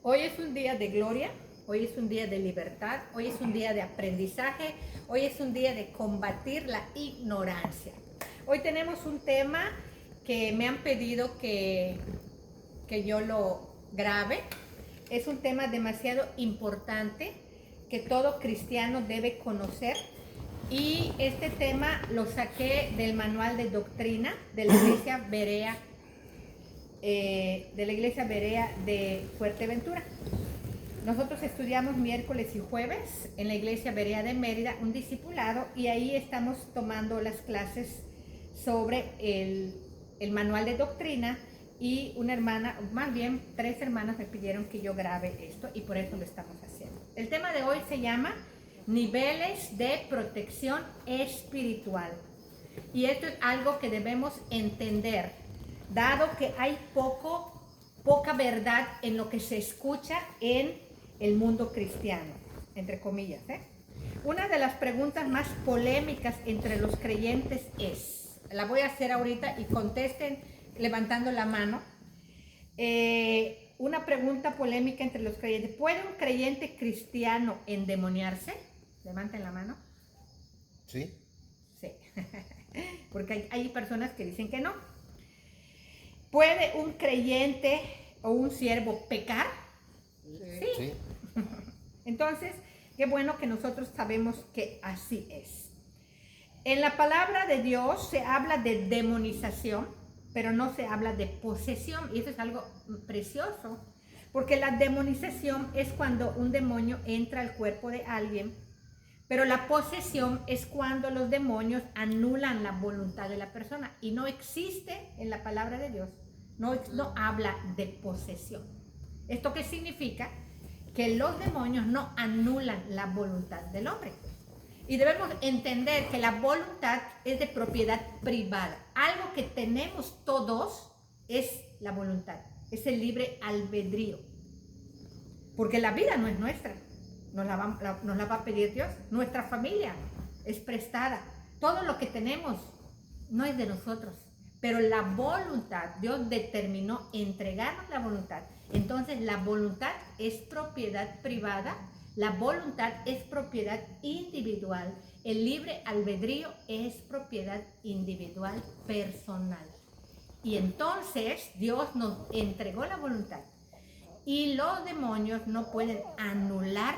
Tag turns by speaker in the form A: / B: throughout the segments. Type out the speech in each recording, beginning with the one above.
A: Hoy es un día de gloria, hoy es un día de libertad, hoy es un día de aprendizaje, hoy es un día de combatir la ignorancia. Hoy tenemos un tema que me han pedido que yo lo grabe. Es un tema demasiado importante que todo cristiano debe conocer. Y este tema lo saqué del manual de doctrina de la Iglesia Berea, de Fuerteventura. Nosotros estudiamos miércoles y jueves en la Iglesia Berea de Mérida, un discipulado, y ahí estamos tomando las clases sobre el manual de doctrina. Y una hermana, más bien 3 hermanas me pidieron que yo grabe esto y por eso lo estamos haciendo. El tema de hoy se llama niveles de protección espiritual. Y esto es algo que debemos entender, dado que hay poca verdad en lo que se escucha en el mundo cristiano, entre comillas. Una de las preguntas más polémicas entre los creyentes es, la voy a hacer ahorita y contesten levantando la mano. Una pregunta polémica entre los creyentes: ¿puede un creyente cristiano endemoniarse? Levanten la mano.
B: ¿Sí?
A: Sí. Porque hay personas que dicen que no. ¿Puede un creyente o un siervo pecar? Sí. Entonces, qué bueno que nosotros sabemos que así es. En la palabra de Dios se habla de demonización, pero no se habla de posesión, y eso es algo precioso, porque la demonización es cuando un demonio entra al cuerpo de alguien, pero la posesión es cuando los demonios anulan la voluntad de la persona, y no existe en la palabra de Dios, no habla de posesión. ¿Esto qué significa? Que los demonios no anulan la voluntad del hombre. Y debemos entender que la voluntad es de propiedad privada. Algo que tenemos todos es la voluntad, es el libre albedrío. Porque la vida no es nuestra, nos la va a pedir Dios. Nuestra familia es prestada. Todo lo que tenemos no es de nosotros. Pero la voluntad, Dios determinó entregarnos la voluntad. Entonces la voluntad es propiedad privada. La voluntad es propiedad individual. El libre albedrío es propiedad individual personal. Y entonces Dios nos entregó la voluntad. Y los demonios no pueden anular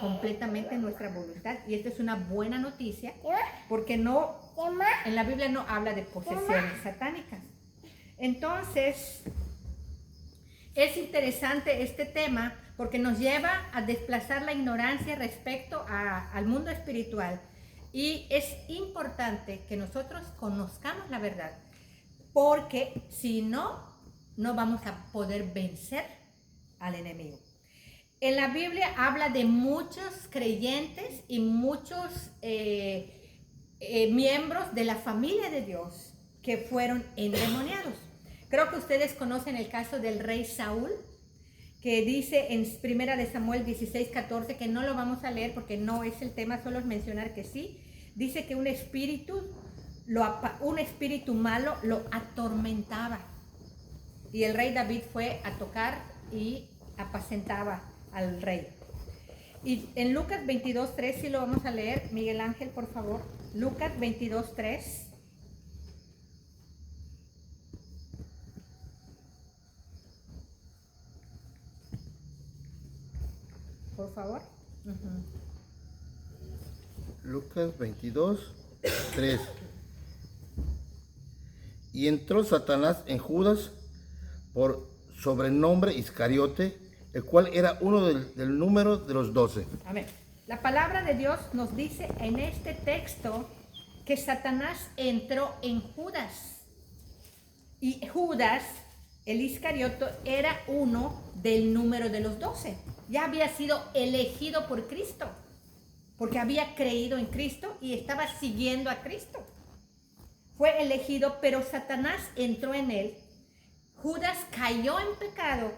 A: completamente nuestra voluntad. Y esto es una buena noticia, porque en la Biblia no habla de posesiones satánicas. Entonces, es interesante este tema porque nos lleva a desplazar la ignorancia respecto al mundo espiritual. Y es importante que nosotros conozcamos la verdad, porque si no, no vamos a poder vencer al enemigo. En la Biblia habla de muchos creyentes y muchos miembros de la familia de Dios que fueron endemoniados. Creo que ustedes conocen el caso del rey Saúl, que dice en 1 de Samuel 16:14, que no lo vamos a leer porque no es el tema, solo es mencionar que sí. Dice que un espíritu malo lo atormentaba. Y el rey David fue a tocar y apacentaba al rey. Y en Lucas 22:3 sí lo vamos a leer. Miguel Ángel, por favor. Lucas 22:3. Por favor.
B: Lucas 22:3. Y entró Satanás en Judas, por sobrenombre Iscariote, el cual era uno del número de los 12.
A: Amén. La palabra de Dios nos dice en este texto que Satanás entró en Judas. Y Judas, el Iscariote, era uno del número de los 12. Ya había sido elegido por Cristo, porque había creído en Cristo y estaba siguiendo a Cristo. Fue elegido, pero Satanás entró en él. Judas cayó en pecado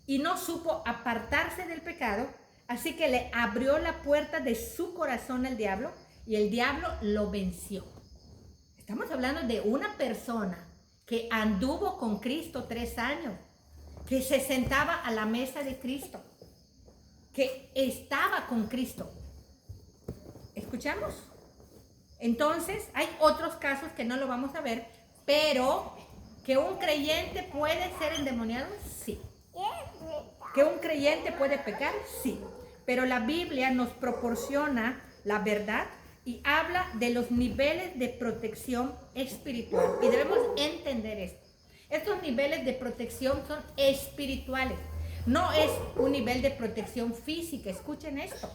A: y no supo apartarse del pecado, así que le abrió la puerta de su corazón al diablo y el diablo lo venció. Estamos hablando de una persona que anduvo con Cristo 3 años, que se sentaba a la mesa de Cristo, que estaba con Cristo. ¿Escuchamos? Entonces, hay otros casos que no lo vamos a ver, pero que un creyente puede ser endemoniado, sí. Que un creyente puede pecar, sí. Pero la Biblia nos proporciona la verdad y habla de los niveles de protección espiritual. Y debemos entender esto. Estos niveles de protección son espirituales. No es un nivel de protección física. Escuchen esto.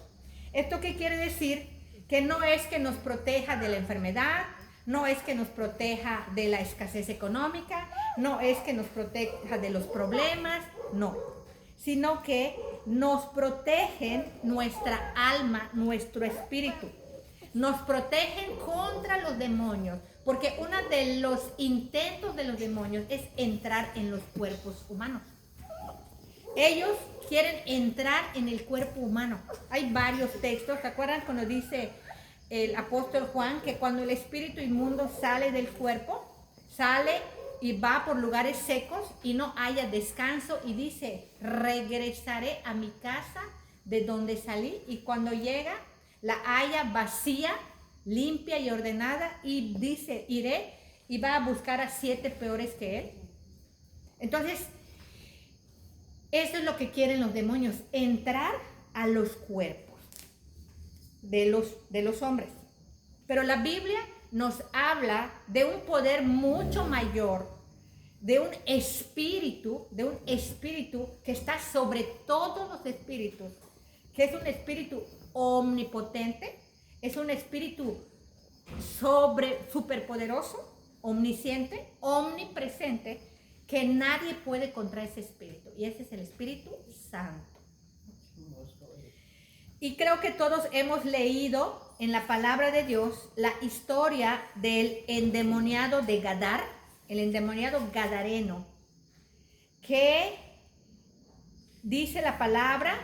A: ¿Esto qué quiere decir? Que no es que nos proteja de la enfermedad, no es que nos proteja de la escasez económica, no es que nos proteja de los problemas, no. Sino que nos protegen nuestra alma, nuestro espíritu. Nos protegen contra los demonios, porque uno de los intentos de los demonios es entrar en los cuerpos humanos. Ellos quieren entrar en el cuerpo humano. Hay varios textos. ¿Se acuerdan cuando dice el apóstol Juan que cuando el espíritu inmundo sale del cuerpo, sale y va por lugares secos y no haya descanso y dice, regresaré a mi casa de donde salí, y cuando llega la halla vacía, limpia y ordenada, y dice, iré y va a buscar a 7 peores que él? Entonces, eso es lo que quieren los demonios, entrar a los cuerpos de los hombres. Pero la Biblia nos habla de un poder mucho mayor, de un espíritu que está sobre todos los espíritus, que es un espíritu omnipotente, es un espíritu superpoderoso, omnisciente, omnipresente, que nadie puede contra ese espíritu, y ese es el Espíritu Santo. Y creo que todos hemos leído en la palabra de Dios la historia del endemoniado de Gadar, el endemoniado gadareno, que dice la palabra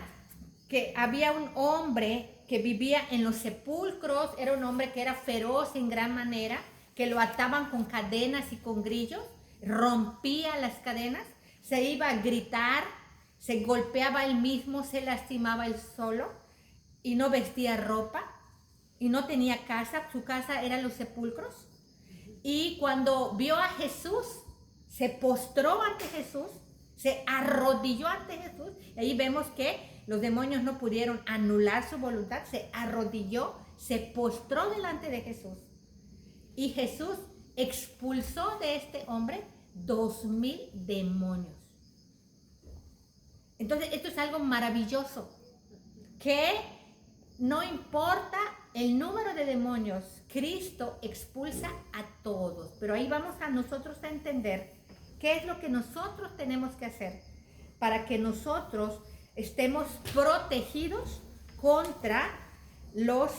A: que había un hombre que vivía en los sepulcros, era un hombre que era feroz en gran manera, que lo ataban con cadenas y con grillos, rompía las cadenas, se iba a gritar, se golpeaba él mismo, se lastimaba él solo y no vestía ropa y no tenía casa, su casa eran los sepulcros. Y cuando vio a Jesús, se postró ante Jesús, se arrodilló ante Jesús, y ahí vemos que los demonios no pudieron anular su voluntad, se arrodilló, se postró delante de Jesús. Y Jesús expulsó de este hombre 2000 demonios. Entonces, esto es algo maravilloso, que no importa el número de demonios, Cristo expulsa a todos. Pero ahí vamos a nosotros a entender qué es lo que nosotros tenemos que hacer para que nosotros estemos protegidos contra los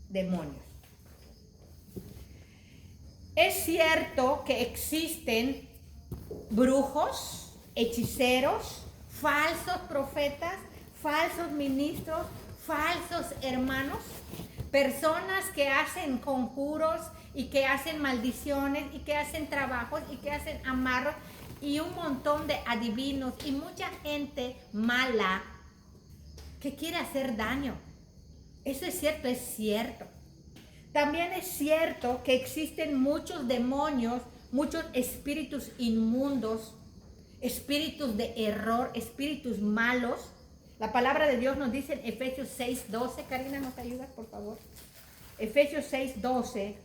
A: demonios. Es cierto que existen brujos, hechiceros, falsos profetas, falsos ministros, falsos hermanos, personas que hacen conjuros y que hacen maldiciones y que hacen trabajos y que hacen amarros y un montón de adivinos y mucha gente mala que quiere hacer daño. Eso es cierto, es cierto. También es cierto que existen muchos demonios, muchos espíritus inmundos, espíritus de error, espíritus malos. La palabra de Dios nos dice en Efesios 6:12. Karina, ¿nos ayudas, por favor? Efesios 6:12.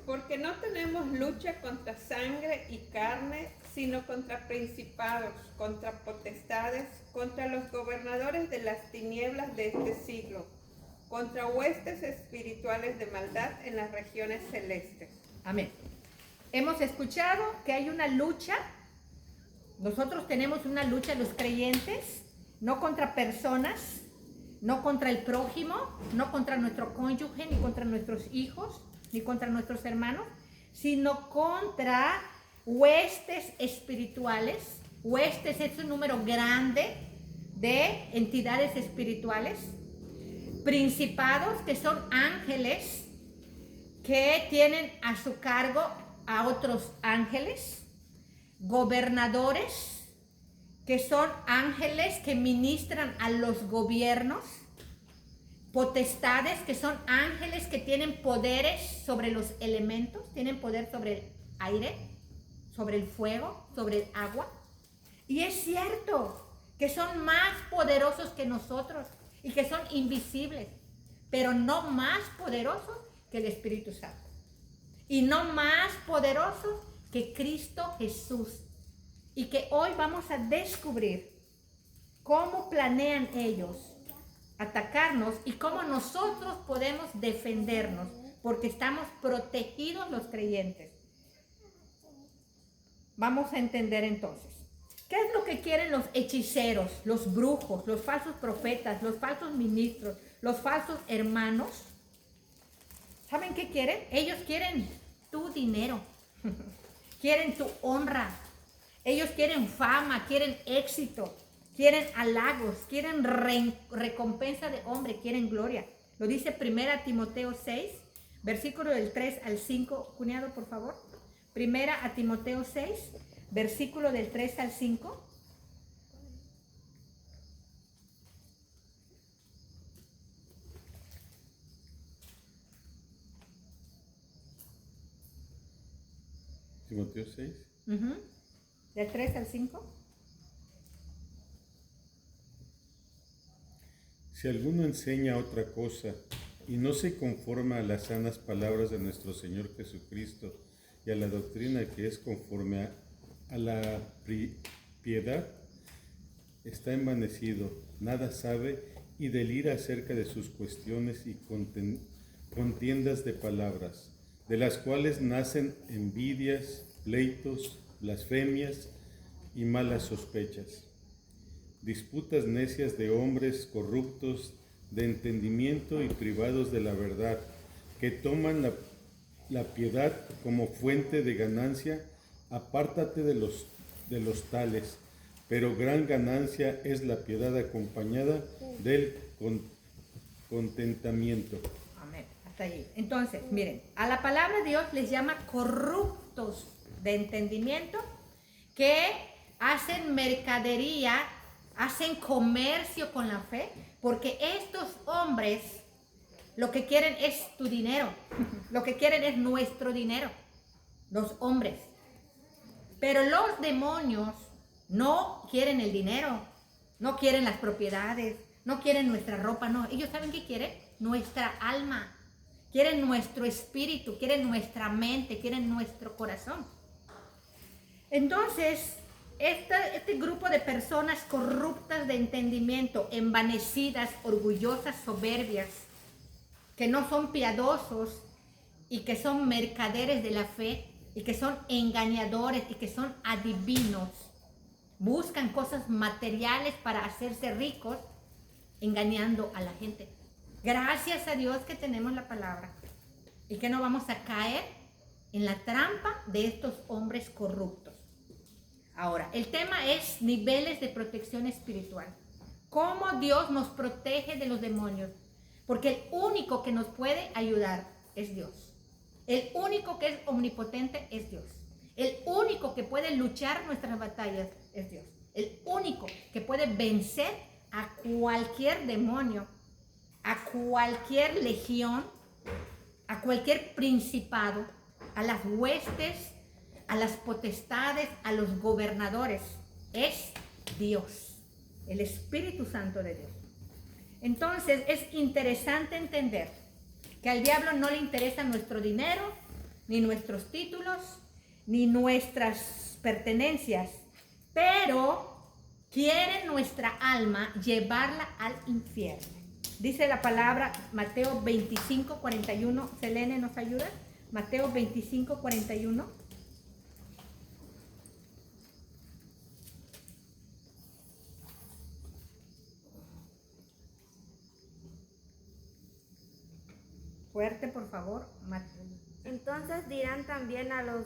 C: Porque no tenemos lucha contra sangre y carne, sino contra principados, contra potestades, contra los gobernadores de las tinieblas de este siglo, contra huestes espirituales de maldad en las regiones celestes.
A: Amén. Hemos escuchado que hay una lucha. Nosotros tenemos una lucha, los creyentes, no contra personas, no contra el prójimo, no contra nuestro cónyuge, ni contra nuestros hijos, ni contra nuestros hermanos, sino contra huestes espirituales. Huestes es un número grande de entidades espirituales. principados, que son ángeles que tienen a su cargo a otros ángeles, gobernadores, que son ángeles que ministran a los gobiernos, potestades, que son ángeles que tienen poderes sobre los elementos, tienen poder sobre el aire, sobre el fuego, sobre el agua. Y es cierto que son más poderosos que nosotros y que son invisibles, pero no más poderosos que el Espíritu Santo. Y no más poderosos que Cristo Jesús. Y que hoy vamos a descubrir cómo planean ellos atacarnos y cómo nosotros podemos defendernos, porque estamos protegidos los creyentes. Vamos a entender entonces, ¿qué es lo que quieren los hechiceros, los brujos, los falsos profetas, los falsos ministros, los falsos hermanos? ¿Saben qué quieren? Ellos quieren tu dinero, quieren tu honra, ellos quieren fama, quieren éxito, quieren halagos, quieren recompensa de hombre, quieren gloria. Lo dice 1 Timoteo 6, versículo del 3 al 5. Cuñado, por favor. 1 Timoteo 6, versículo del 3 al 5.
D: Timoteo 6.
A: Del 3 al 5.
D: Si alguno enseña otra cosa y no se conforma a las sanas palabras de nuestro Señor Jesucristo y a la doctrina que es conforme a la piedad, está envanecido, nada sabe y delira acerca de sus cuestiones y contiendas de palabras, de las cuales nacen envidias, pleitos, blasfemias y malas sospechas. Disputas necias de hombres corruptos de entendimiento y privados de la verdad, que toman la piedad como fuente de ganancia. Apártate de los tales, pero gran ganancia es la piedad acompañada del contentamiento.
A: Amén. Hasta allí. Entonces, miren, a la palabra de Dios les llama corruptos de entendimiento, que hacen mercadería, hacen comercio con la fe, porque estos hombres lo que quieren es tu dinero, lo que quieren es nuestro dinero, los hombres. Pero los demonios no quieren el dinero, no quieren las propiedades, no quieren nuestra ropa, no. Ellos saben qué quieren, nuestra alma, quieren nuestro espíritu, quieren nuestra mente, quieren nuestro corazón. Entonces, este grupo de personas corruptas de entendimiento, envanecidas, orgullosas, soberbias, que no son piadosos y que son mercaderes de la fe y que son engañadores y que son adivinos, buscan cosas materiales para hacerse ricos, engañando a la gente. Gracias a Dios que tenemos la palabra y que no vamos a caer en la trampa de estos hombres corruptos. Ahora, el tema es niveles de protección espiritual. ¿Cómo Dios nos protege de los demonios? Porque el único que nos puede ayudar es Dios. El único que es omnipotente es Dios. El único que puede luchar nuestras batallas es Dios. El único que puede vencer a cualquier demonio, a cualquier legión, a cualquier principado, a las huestes, a las potestades, a los gobernadores, es Dios, el Espíritu Santo de Dios. Entonces es interesante entender que al diablo no le interesa nuestro dinero, ni nuestros títulos, ni nuestras pertenencias, pero quiere nuestra alma llevarla al infierno. Dice la palabra Mateo 25:41. Selene, ¿nos ayuda? Mateo 25:41. Fuerte, por favor.
E: Entonces dirán también a los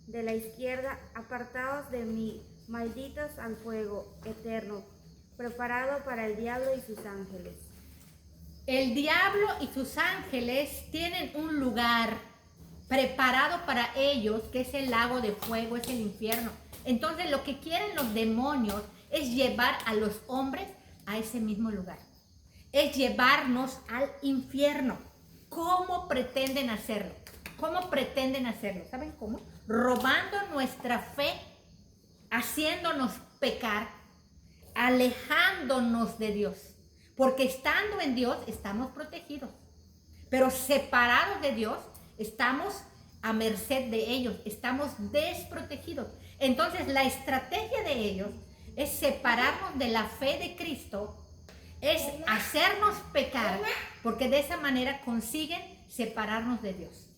E: de la izquierda: apartaos de mí, malditos al fuego eterno, preparado para el diablo y sus ángeles.
A: El diablo y sus ángeles tienen un lugar preparado para ellos, que es el lago de fuego, es el infierno. Entonces lo que quieren los demonios es llevar a los hombres a ese mismo lugar. Es llevarnos al infierno. ¿Cómo pretenden hacerlo? ¿Cómo pretenden hacerlo? ¿Saben cómo? Robando nuestra fe, haciéndonos pecar, alejándonos de Dios. Porque estando en Dios estamos protegidos. Pero separados de Dios estamos a merced de ellos, estamos desprotegidos. Entonces la estrategia de ellos es separarnos de la fe de Cristo, es hacernos pecar, porque de esa manera consiguen separarnos de Dios.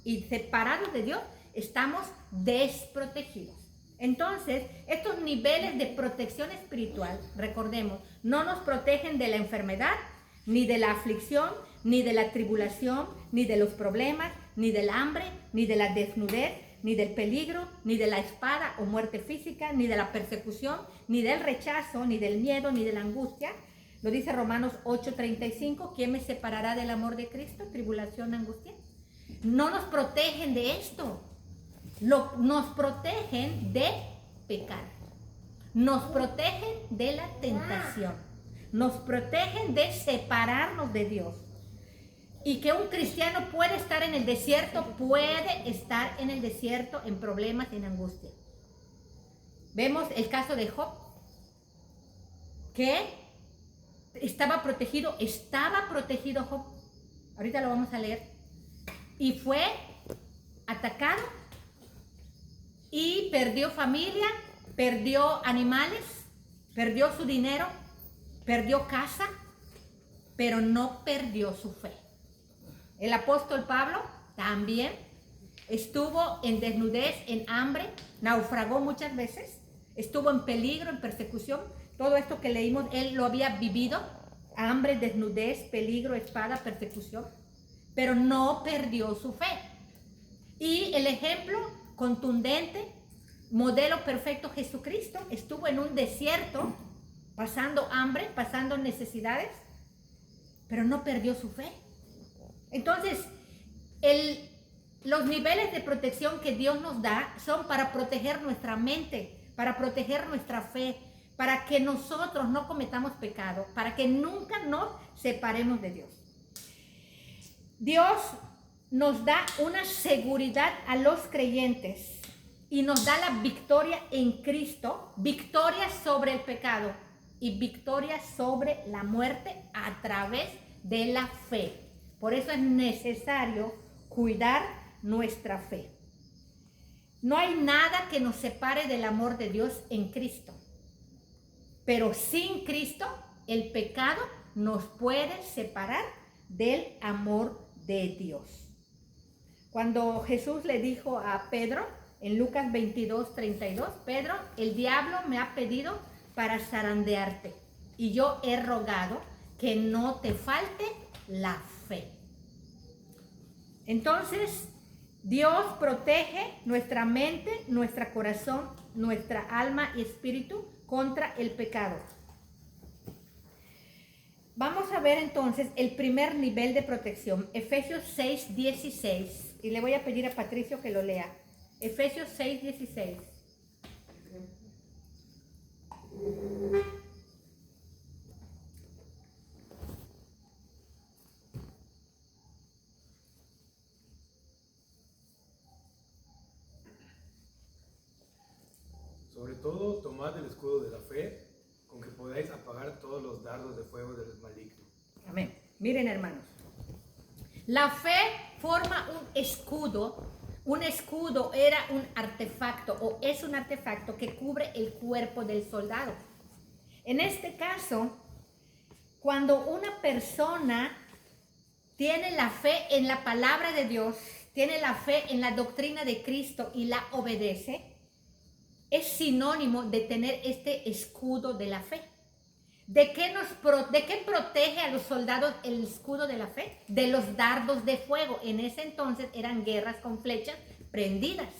A: Y separados de Dios estamos desprotegidos. Entonces, estos niveles de protección espiritual, recordemos, no nos protegen de la enfermedad, ni de la aflicción, ni de la tribulación, ni de los problemas, ni del hambre, ni de la desnudez, ni del peligro, ni de la espada o muerte física, ni de la persecución, ni del rechazo, ni del miedo, ni de la angustia. Lo dice Romanos 8:35, ¿quién me separará del amor de Cristo? Tribulación, angustia. No nos protegen de esto. Nos protegen de pecar. Nos protegen de la tentación. Nos protegen de separarnos de Dios. Y que un cristiano puede estar en el desierto, puede estar en el desierto en problemas, en angustia. Vemos el caso de Job, que estaba protegido Job. Ahorita lo vamos a leer. Y fue atacado y perdió familia, perdió animales, perdió su dinero, perdió casa, pero no perdió su fe. El apóstol Pablo también estuvo en desnudez, en hambre, naufragó muchas veces, estuvo en peligro, en persecución. Todo esto que leímos, él lo había vivido: hambre, desnudez, peligro, espada, persecución, pero no perdió su fe. Y el ejemplo contundente, modelo perfecto, Jesucristo, estuvo en un desierto, pasando hambre, pasando necesidades, pero no perdió su fe. Entonces, los niveles de protección que Dios nos da son para proteger nuestra mente, para proteger nuestra fe, para que nosotros no cometamos pecado, para que nunca nos separemos de Dios. Dios nos da una seguridad a los creyentes y nos da la victoria en Cristo, victoria sobre el pecado y victoria sobre la muerte a través de la fe. Por eso es necesario cuidar nuestra fe. No hay nada que nos separe del amor de Dios en Cristo. Pero sin Cristo, el pecado nos puede separar del amor de Dios. Cuando Jesús le dijo a Pedro, en Lucas 22:32, Pedro, el diablo me ha pedido para zarandearte, y yo he rogado que no te falte la fe. Entonces, Dios protege nuestra mente, nuestro corazón, nuestra alma y espíritu contra el pecado. Vamos a ver entonces el primer nivel de protección, Efesios 6:16, y le voy a pedir a Patricio que lo lea. Efesios 6:16.
F: Sobre todo, tomad el escudo de la fe, con que podáis apagar todos los dardos de fuego del maligno.
A: Amén. Miren, hermanos, la fe forma un escudo. Un escudo era un artefacto, o es un artefacto que cubre el cuerpo del soldado. En este caso, cuando una persona tiene la fe en la palabra de Dios, tiene la fe en la doctrina de Cristo y la obedece, es sinónimo de tener este escudo de la fe. ¿De qué protege a los soldados el escudo de la fe? De los dardos de fuego. En ese entonces eran guerras con flechas prendidas.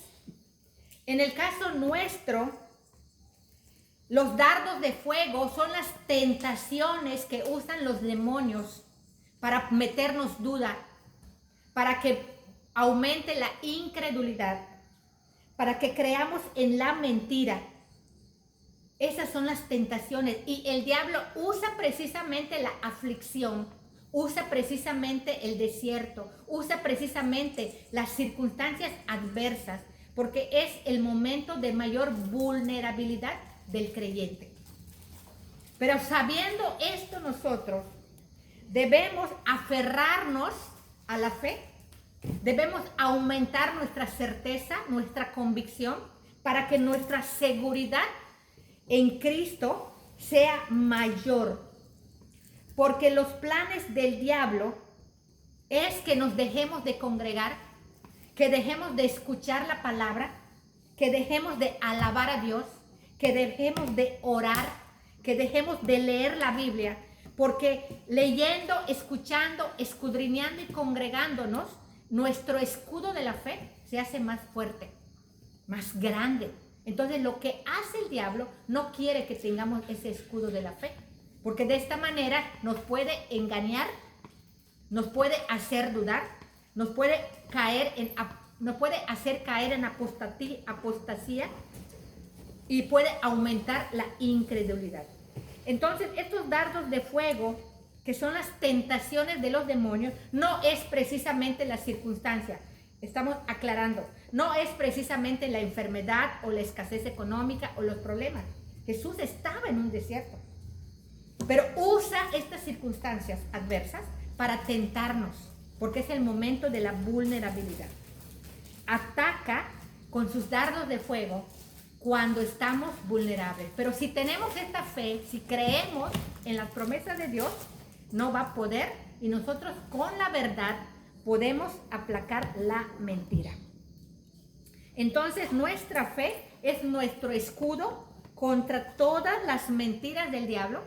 A: En el caso nuestro, los dardos de fuego son las tentaciones que usan los demonios para meternos duda, para que aumente la incredulidad, para que creamos en la mentira. Esas son las tentaciones y el diablo usa precisamente la aflicción, usa precisamente el desierto, usa precisamente las circunstancias adversas, porque es el momento de mayor vulnerabilidad del creyente. Pero sabiendo esto, nosotros debemos aferrarnos a la fe, debemos aumentar nuestra certeza, nuestra convicción, para que nuestra seguridad en Cristo sea mayor. Porque los planes del diablo es que nos dejemos de congregar, que dejemos de escuchar la palabra, que dejemos de alabar a Dios, que dejemos de orar, que dejemos de leer la Biblia, porque leyendo, escuchando, escudriñando y congregándonos, nuestro escudo de la fe se hace más fuerte, más grande. Entonces lo que hace el diablo no quiere que tengamos ese escudo de la fe, porque de esta manera nos puede engañar, nos puede hacer dudar, nos puede hacer caer en apostasía y puede aumentar la incredulidad. Entonces estos dardos de fuego, que son las tentaciones de los demonios, no es precisamente la circunstancia. Estamos aclarando, no es precisamente la enfermedad o la escasez económica o los problemas. Jesús estaba en un desierto, pero usa estas circunstancias adversas para tentarnos, porque es el momento de la vulnerabilidad. Ataca con sus dardos de fuego cuando estamos vulnerables. Pero si tenemos esta fe, si creemos en las promesas de Dios, no va a poder, y nosotros con la verdad podemos aplacar la mentira. Entonces nuestra fe es nuestro escudo contra todas las mentiras del diablo.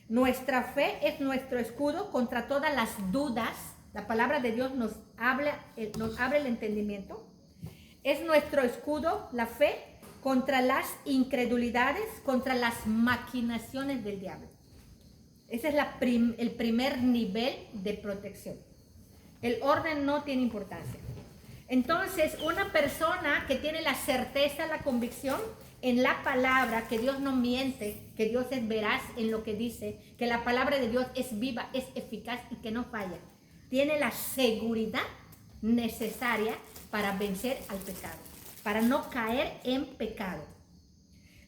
A: Nuestra fe es nuestro escudo contra todas las dudas. La palabra de Dios nos abre el entendimiento. Es nuestro escudo, la fe, contra las incredulidades, contra las maquinaciones del diablo. Ese es el primer nivel de protección. El orden no tiene importancia. Entonces, una persona que tiene la certeza, la convicción en la palabra, que Dios no miente, que Dios es veraz en lo que dice, que la palabra de Dios es viva, es eficaz y que no falla, tiene la seguridad necesaria para vencer al pecado, para no caer en pecado.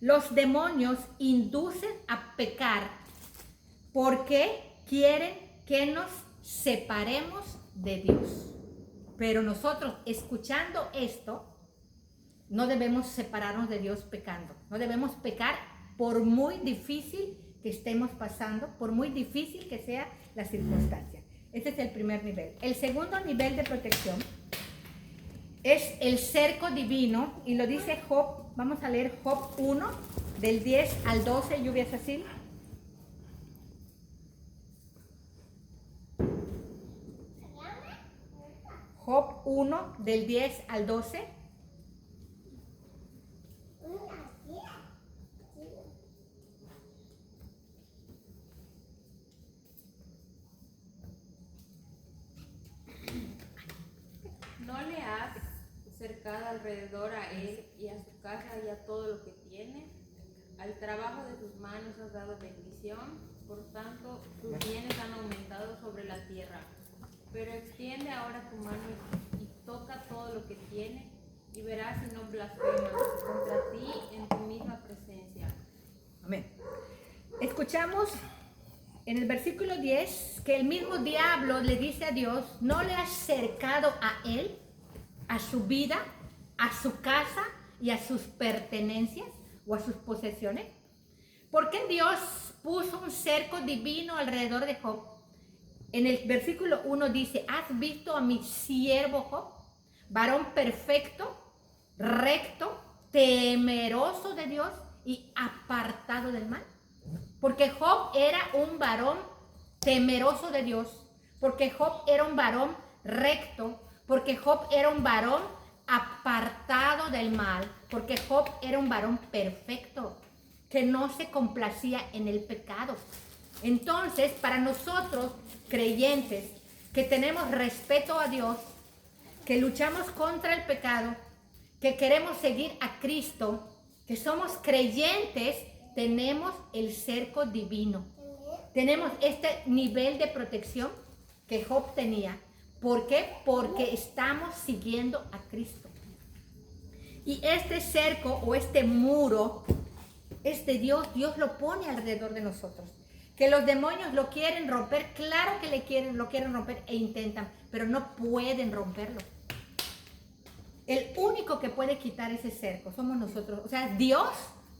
A: Los demonios inducen a pecar porque quieren que nos separemos de Dios. Pero nosotros, escuchando esto, no debemos separarnos de Dios pecando. No debemos pecar por muy difícil que estemos pasando, por muy difícil que sea la circunstancia. Este es el primer nivel. El segundo nivel de protección es el cerco divino, y lo dice Job. Vamos a leer Job 1, del 10 al 12, lluvias así. Job 1, del 10 al 12.
G: ¿No le has cercado alrededor a él y a su casa y a todo lo que tiene? Al trabajo de sus manos has dado bendición, por tanto sus bienes han aumentado sobre la tierra. Pero extiende ahora tu mano y toca todo lo que tiene, y verás si no blasfemas contra ti en tu misma presencia.
A: Amén. Escuchamos en el versículo 10 que el mismo diablo le dice a Dios: no le has cercado a él, a su vida, a su casa y a sus pertenencias o a sus posesiones. ¿Por qué Dios puso un cerco divino alrededor de Job? En el versículo 1 dice: ¿has visto a mi siervo Job? Varón perfecto, recto, temeroso de Dios y apartado del mal. Porque Job era un varón temeroso de Dios, porque Job era un varón recto, porque Job era un varón apartado del mal, porque Job era un varón perfecto, que no se complacía en el pecado. Entonces, para nosotros, creyentes, que tenemos respeto a Dios, que luchamos contra el pecado, que queremos seguir a Cristo, que somos creyentes, tenemos el cerco divino. Tenemos este nivel de protección que Job tenía. ¿Por qué? Porque estamos siguiendo a Cristo. Y este cerco o este muro es de Dios. Dios lo pone alrededor de nosotros. Que los demonios lo quieren romper, claro que lo quieren romper e intentan, pero no pueden romperlo. El único que puede quitar ese cerco somos nosotros, o sea, Dios,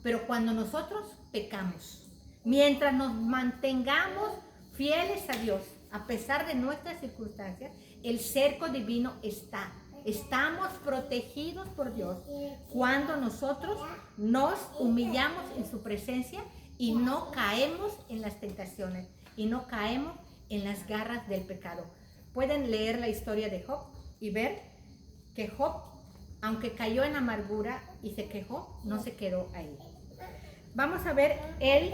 A: pero cuando nosotros pecamos. Mientras nos mantengamos fieles a Dios, a pesar de nuestras circunstancias, el cerco divino está. Estamos protegidos por Dios cuando nosotros nos humillamos en su presencia y no caemos en las tentaciones y no caemos en las garras del pecado. Pueden leer la historia de Job y ver que Job, aunque cayó en amargura y se quejó, no se quedó ahí. Vamos a ver el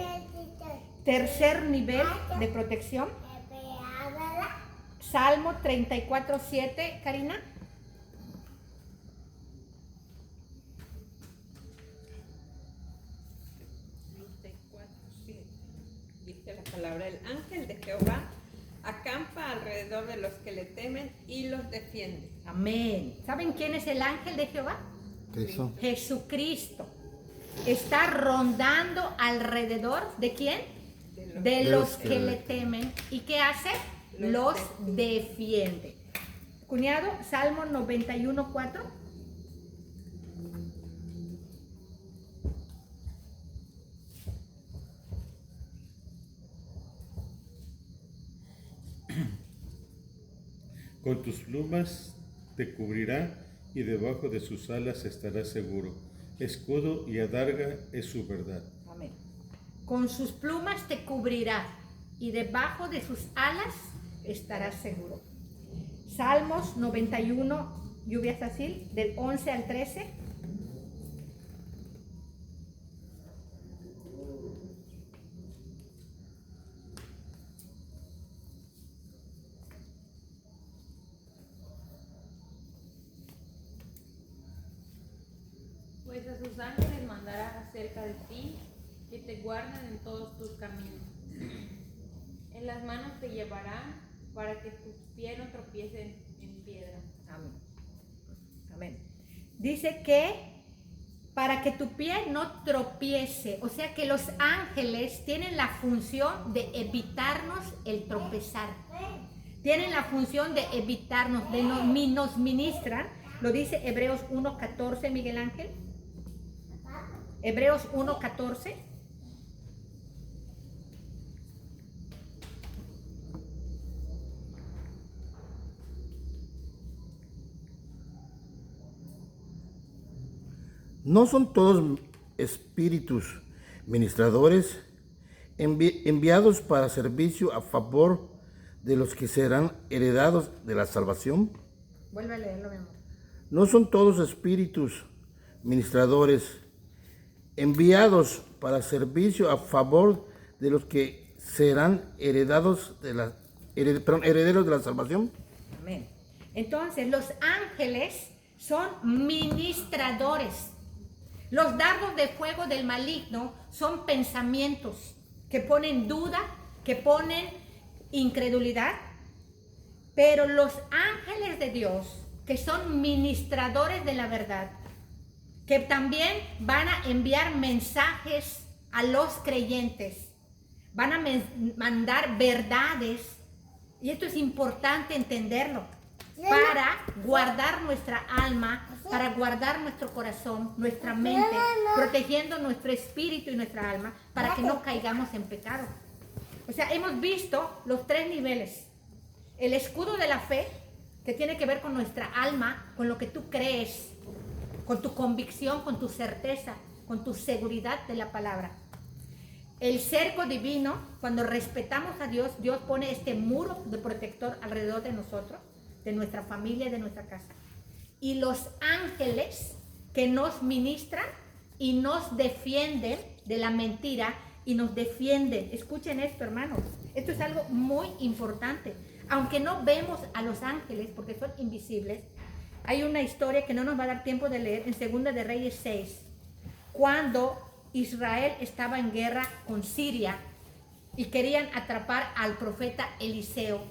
A: tercer nivel de protección. Salmo 34:7, Karina.
C: Dice la palabra: el ángel de Jehová acampa alrededor de los que le temen y los defiende.
A: Amén. ¿Saben quién es el ángel de Jehová?
B: Cristo.
A: Jesucristo. Está rondando alrededor de quién? De los que le temen. ¿Y qué hace? Los defiende. Cuñado, Salmo 91:4.
D: Con tus plumas te cubrirá y debajo de sus alas estarás seguro. Escudo y adarga es su verdad.
A: Amén. Con sus plumas te cubrirá y debajo de sus alas estarás seguro. Salmos 91, lluvia fácil, del 11 al 13.
G: Pues a sus ángeles mandará acerca de ti, que te guarden en todos tus caminos. En las manos te llevarán para que tus pies no tropiecen en piedra.
A: Amén. Amén. Dice que para que tu pie no tropiece, o sea que los ángeles tienen la función de evitarnos el tropezar. Tienen la función de evitarnos, nos ministran. Lo dice Hebreos 1:14, Miguel Ángel. Hebreos 1:14.
B: ¿No son todos espíritus ministradores enviados para servicio a favor de los que serán heredados de la salvación?
A: Vuelve a leerlo, mi amor.
B: ¿No son todos espíritus ministradores enviados para servicio a favor de los que serán herederos de la salvación?
A: Amén. Entonces, los ángeles son ministradores. Los dardos de fuego del maligno son pensamientos que ponen duda, que ponen incredulidad. Pero los ángeles de Dios, que son ministradores de la verdad, que también van a enviar mensajes a los creyentes, van a mandar verdades, y esto es importante entenderlo, para guardar nuestra alma, para guardar nuestro corazón, nuestra mente, protegiendo nuestro espíritu y nuestra alma, para que no caigamos en pecado. O sea, hemos visto los tres niveles. El escudo de la fe, que tiene que ver con nuestra alma, con lo que tú crees, con tu convicción, con tu certeza, con tu seguridad de la palabra. El cerco divino, cuando respetamos a Dios, Dios pone este muro de protector alrededor de nosotros, de nuestra familia y de nuestra casa. Y los ángeles que nos ministran y nos defienden de la mentira y nos defiende. Escuchen esto, hermanos. Esto es algo muy importante. Aunque no vemos a los ángeles porque son invisibles, hay una historia que no nos va a dar tiempo de leer en 2 de Reyes 6, cuando Israel estaba en guerra con Siria y querían atrapar al profeta Eliseo.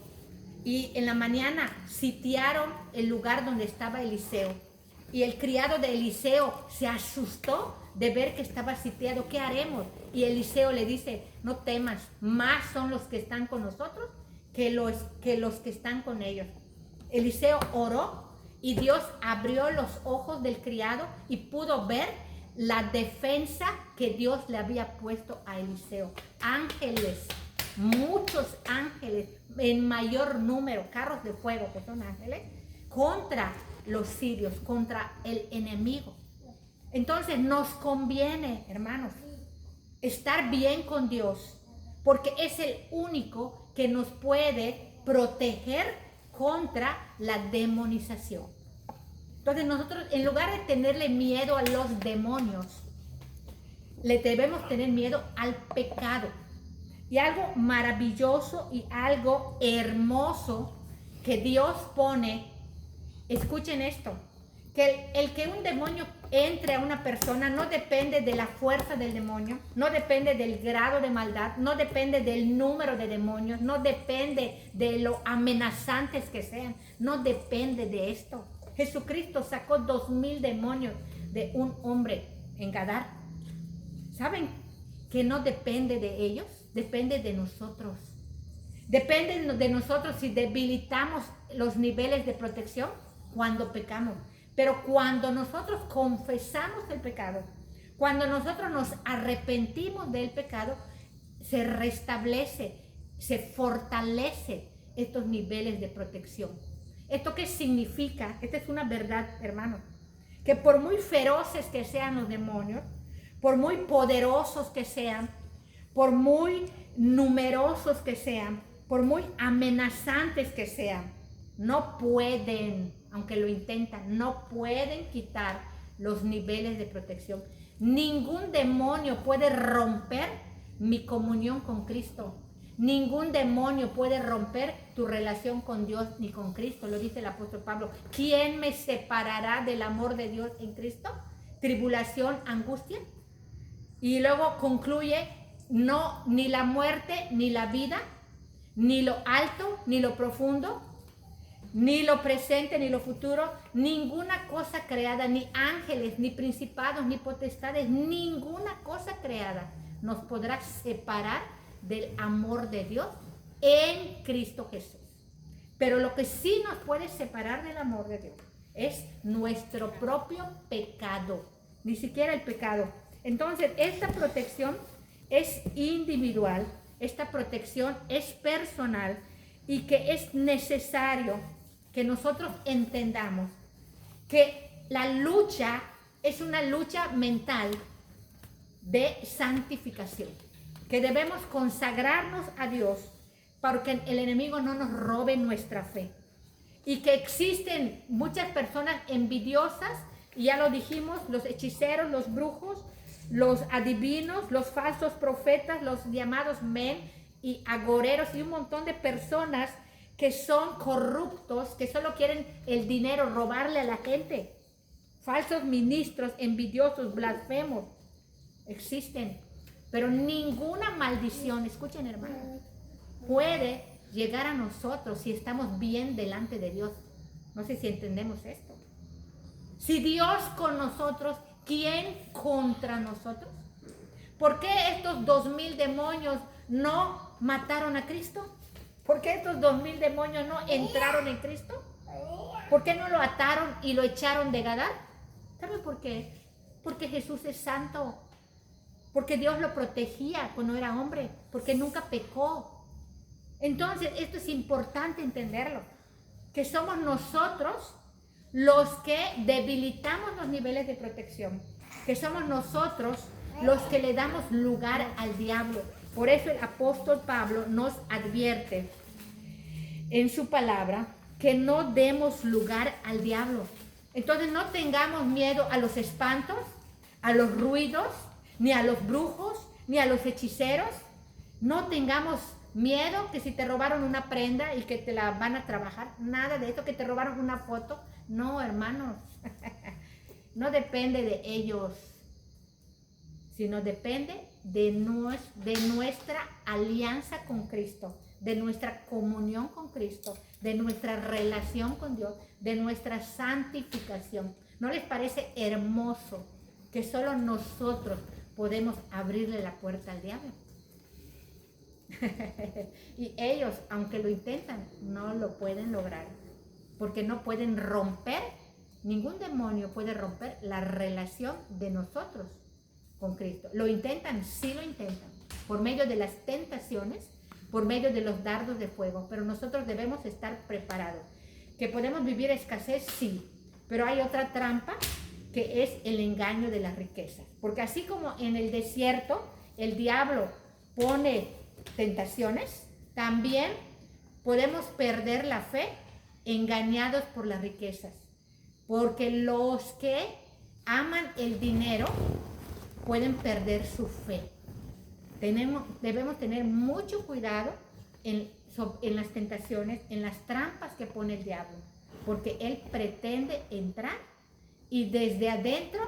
A: Y en la mañana sitiaron el lugar donde estaba Eliseo. Y el criado de Eliseo se asustó de ver que estaba sitiado. ¿Qué haremos? Y Eliseo le dice, no temas, más son los que están con nosotros que los que están con ellos. Eliseo oró y Dios abrió los ojos del criado y pudo ver la defensa que Dios le había puesto a Eliseo. Ángeles, muchos ángeles, en mayor número, carros de fuego que son ángeles, contra los sirios, contra el enemigo. Entonces nos conviene, hermanos, estar bien con Dios, porque es el único que nos puede proteger contra la demonización. Entonces nosotros, en lugar de tenerle miedo a los demonios, le debemos tener miedo al pecado. Y algo maravilloso y algo hermoso que Dios pone, escuchen esto, que el que un demonio entre a una persona no depende de la fuerza del demonio, no depende del grado de maldad, no depende del número de demonios, no depende de lo amenazantes que sean, no depende de esto. Jesucristo sacó 2000 demonios de un hombre en Gadar. ¿Saben que no depende de ellos? Depende de nosotros. Depende de nosotros si debilitamos los niveles de protección cuando pecamos. Pero cuando nosotros confesamos el pecado, cuando nosotros nos arrepentimos del pecado, se restablece, se fortalece estos niveles de protección. ¿Esto qué significa? Esta es una verdad, hermano, que por muy feroces que sean los demonios, por muy poderosos que sean, por muy numerosos que sean, por muy amenazantes que sean, no pueden, aunque lo intentan, no pueden quitar los niveles de protección. Ningún demonio puede romper mi comunión con Cristo. Ningún demonio puede romper tu relación con Dios ni con Cristo. Lo dice el apóstol Pablo. ¿Quién me separará del amor de Dios en Cristo? ¿Tribulación, angustia? Y luego concluye, no, ni la muerte, ni la vida, ni lo alto, ni lo profundo, ni lo presente, ni lo futuro, ninguna cosa creada, ni ángeles, ni principados, ni potestades, ninguna cosa creada nos podrá separar del amor de Dios en Cristo Jesús. Pero lo que sí nos puede separar del amor de Dios es nuestro propio pecado, ni siquiera el pecado. Entonces, esta protección es individual, esta protección es personal y que es necesario que nosotros entendamos que la lucha es una lucha mental de santificación, que debemos consagrarnos a Dios para que el enemigo no nos robe nuestra fe. Y que existen muchas personas envidiosas, y ya lo dijimos, los hechiceros, los brujos, los adivinos, los falsos profetas, los llamados men y agoreros y un montón de personas que son corruptos, que solo quieren el dinero, robarle a la gente. Falsos ministros, envidiosos, blasfemos, existen. Pero ninguna maldición, escuchen hermanos, puede llegar a nosotros si estamos bien delante de Dios. No sé si entendemos esto. Si Dios con nosotros, ¿quién contra nosotros? ¿Por qué estos 2000 demonios no mataron a Cristo? ¿Por qué estos 2000 demonios no entraron en Cristo? ¿Por qué no lo ataron y lo echaron de Gadar? ¿Saben por qué? Porque Jesús es santo. Porque Dios lo protegía cuando era hombre. Porque nunca pecó. Entonces, esto es importante entenderlo. Que somos nosotros los que debilitamos los niveles de protección. Que somos nosotros los que le damos lugar al diablo. Por eso el apóstol Pablo nos advierte en su palabra que no demos lugar al diablo. Entonces no tengamos miedo a los espantos, a los ruidos, ni a los brujos, ni a los hechiceros. No tengamos miedo que si te robaron una prenda y que te la van a trabajar, nada de esto, que te robaron una foto. No, hermanos, no depende de ellos, sino depende de nuestra alianza con Cristo, de nuestra comunión con Cristo, de nuestra relación con Dios, de nuestra santificación. ¿No les parece hermoso que solo nosotros podemos abrirle la puerta al diablo? Y ellos, aunque lo intentan, no lo pueden lograr, porque no pueden romper, ningún demonio puede romper la relación de nosotros con Cristo. Lo intentan, sí lo intentan, por medio de las tentaciones, por medio de los dardos de fuego, pero nosotros debemos estar preparados. ¿Que podemos vivir escasez? Sí, pero hay otra trampa, que es el engaño de las riquezas, porque así como en el desierto el diablo pone tentaciones, también podemos perder la fe engañados por las riquezas, porque los que aman el dinero pueden perder su fe. Debemos tener mucho cuidado en las tentaciones, en las trampas que pone el diablo, porque él pretende entrar y desde adentro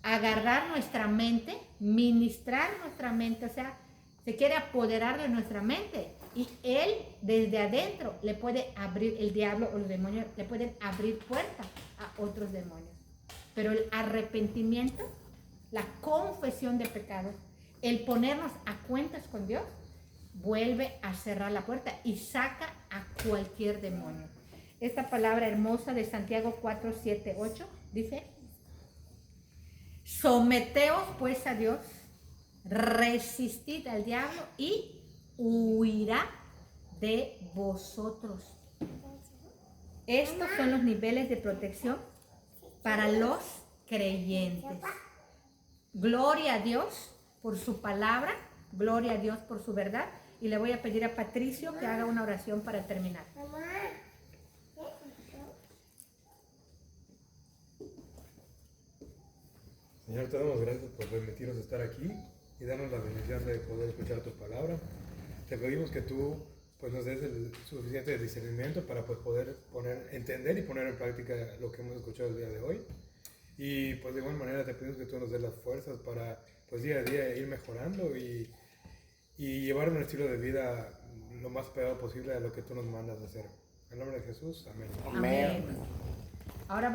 A: agarrar nuestra mente, ministrar nuestra mente, o sea, se quiere apoderar de nuestra mente, y él desde adentro le puede abrir, el diablo o los demonios le pueden abrir puertas a otros demonios. Pero el arrepentimiento, la confesión de pecados, el ponernos a cuentas con Dios, vuelve a cerrar la puerta y saca a cualquier demonio. Esta palabra hermosa de Santiago 4, 7, 8 dice: someteos pues a Dios, resistid al diablo y huirá de vosotros. Estos son los niveles de protección para los creyentes. Gloria a Dios por su palabra, gloria a Dios por su verdad. Y le voy a pedir a Patricio que haga una oración para terminar.
F: Señor, te damos gracias por permitirnos estar aquí y darnos la bendición de poder escuchar tu palabra. Te pedimos que tú pues, nos des el suficiente discernimiento para pues, poder entender y poner en práctica lo que hemos escuchado el día de hoy. Y pues de igual manera te pedimos que tú nos des las fuerzas para pues día a día ir mejorando y llevar un estilo de vida lo más pegado posible a lo que tú nos mandas a hacer. En nombre de Jesús, amén.
A: Amén. Ahora vamos.